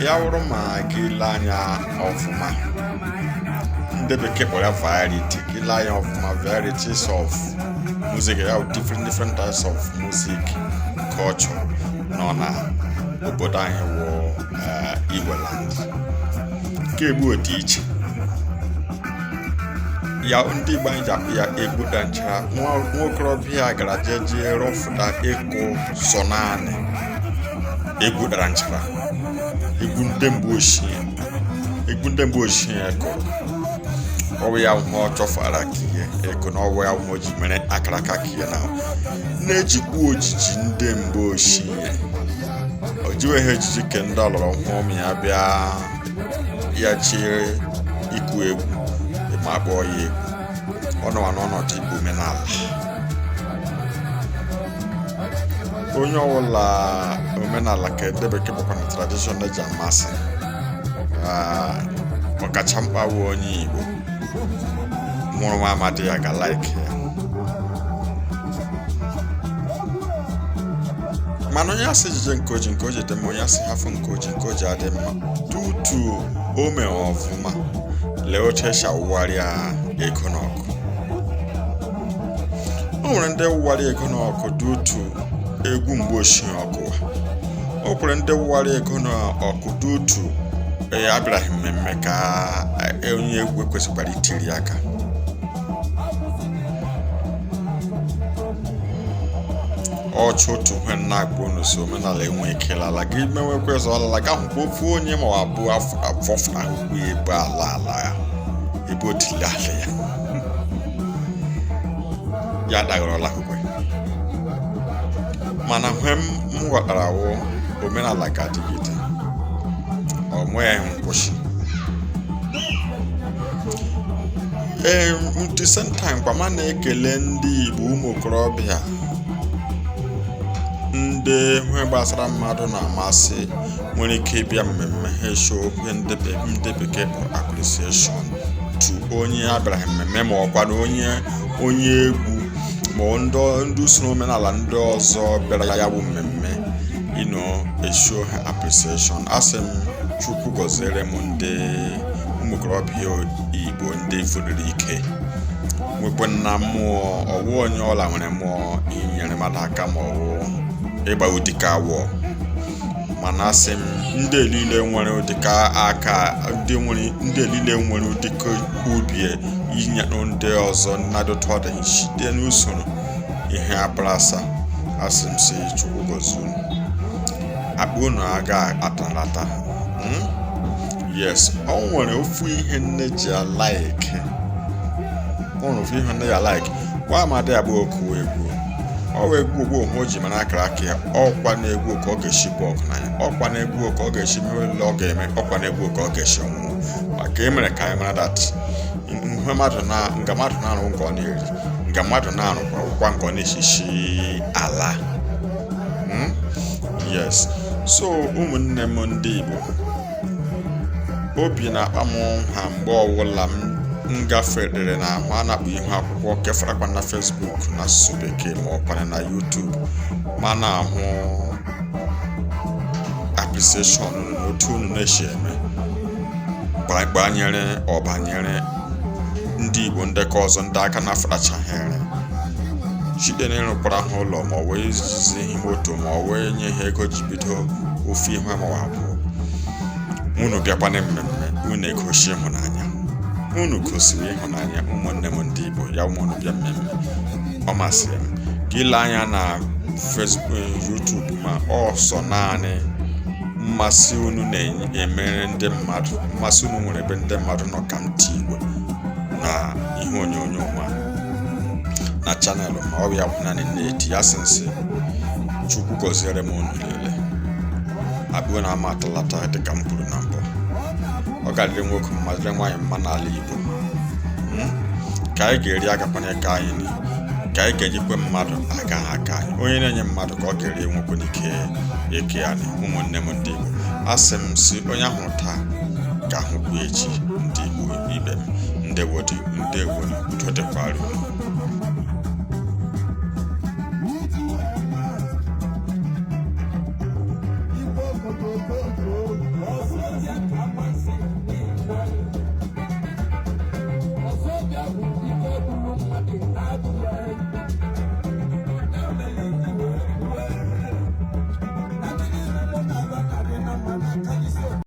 ya wụrụ ma gị lee anya ọfụma ndị bekee kpọrọ ya variety, gị lee anya ọfụma varieties of music, ya different types of music culture nọ na obodo anyị wụ Igbo land. Nke Igbo dị iche ya, ndị Igbo anyị ji akpụ ya egwu danchara. Nwokorobịa gara jee rọfụta ịkụ sọ naanị egwu dara nchara, egwu ndị mgbe ochie kụrụ. Ọwụ ya hụ ọ chọfara ka ihe ego na ọwụ ya hụ o ji mere akara aka ka ihe na-ejikwa ojiji ndị mgbe ochie. O jiweghị ejiji ke ndị ọlọrọ hụ ụmụ ya bịa ya chiri ikwu egwu ma kpọọ ya egwu. Ọ nọwa n'ọnọdụ Igbo omenala. Onye ọbụla omenala ka ndị bekee bụkwa na tradition eji amasị, ọkacha mkpa bụ onye Igbo mụrụ nwa amadi ya ga-like ya. Mana onye asị ejije nke oji dị mma, onye asị hafụ nke oji adị mma. Tutu o mere ọfụma, lee oche esi awụgharịa ego n'ọkụ. O nwere ndị wụgharịa ego n'ọkụ dutu egwu mgbe ochie ọkụwa. O kwere ndị wụgharịa ego n'ọkụ dutu abịaraghị mmemme ka onye egwu ekwesịkwara itiri aka. Ọchụ otu ihe na-agba unu si omenala enwe ekelala gị menwekwa eze ọlala ga hụkwa ofu onye ma ọ bụ afọfụna ahụhụ ebe ala ya ebe otili ala ya ya dagorola ahụkwe. Mana mgbe m ghọtara wụ omenala ga-adịgide, ọ nweghị nkwụsị. The same time kwa ma na-ekele ndị Igbo ụmụ okorobịa ndị ihe gbasara mmadụ na-amasị nwere ike ịbịa mmemme ha show ihe ndị bekee kpọrọ appreciation to onye abịaraghị mmemme ma ọkwa na onye egwu ma ndị usoro omenala ndị ọzọ bịara ya bụ mmemme show ha appreciation. Asị m Chukwu gọziere m ndị ụmụ okorobịa Igbo ndị furiri ike, nwekwe nna mmụọ. Ọwụ onye ọla nwere mmụọ inyere mmadụ aka ma ọwụ ịgba ụdịka awọ. Mana asị m ndị elile nwere ụdịka aka, ndị elile nwere ụdịka obi inye ndị ọzọ nnadụtọdụ site n'usoro ihe abrasa. Asị m si Chukwu gọzie unu, akpa unu aga atalata. Yes, ọ nwere ofu ihe nne ji alike. Nwa amadi abụ oku egwu. Ọ wee egwu ogbo o ji mana akara aka ya. Ọkwa na egwu ka ọ ga-esi bụ ọkụ n'anya. Ọkwa na egwu ka ọ ga-esi mere ọ ga-eme. Ọkwa na egwu ka ọ ga-esi nwụọ. Maka emere ka anyị mara that nga mmadụ na-arụ nke ọ na-eri, nga mmadụ na-arụkwa nke ọ na-esishi ala. Yes, so ụmụnne m ndị Igbo, obi na-akpa m ha mgbe ọwụla m gafere na ahụ a na-akpọ ihu akwụkwọ kefarakwa na Facebook n'asụsụ bekee ma ọkwana na YouTube, ma na-ahụ appreciation n'otu unu na-esi eme banyere ndị Igbo ndekọ ọzọ ndị aka na-afụtachaghịrị site n'ịrụkwara ha ụlọ ma ọ wee zizi ihe moto ma ọ wee nye ha ego ji bido ofu ihe ma ọ abụọ. Unu bịakwana mmemme, unu egosi ịhụnanya. Unu gosiri ịhụnanya ụmụnne m ndị Igbo, ya unu bịa mmemme. Ọ masịrị m gị ile anya na Facebook, YouTube ma ọ sọ naanị mmasị unu na-emere ndị mmadụ, mmasị unu nwere ebe ndị mmadụ nọ ka ntị Igbo na ihe onyonyo ma na chanel ma ọ ya bụ naanị na-eti ya sensị. Chukwu gọziere m unu niile. Abụọ na ama atalata dịka m kwuru na mbụ. Ọ ga-adịrị nwoke mma dịrị nwaanyị mma n'ala Igbo. Ka anyị ga-eri agakwana ka anyị ka anyị ga-ejikwe mmadụ aga aka anyị. Onye na-enye mmadụ ka ọ ga-eri nwekwe n'ike eke ya na ụmụnne m ndị Igbo. Asị m si onye ahụ taa ga-ahụkwa echi ndị Igbo ibe m. Ndewo udo dịkwara unu.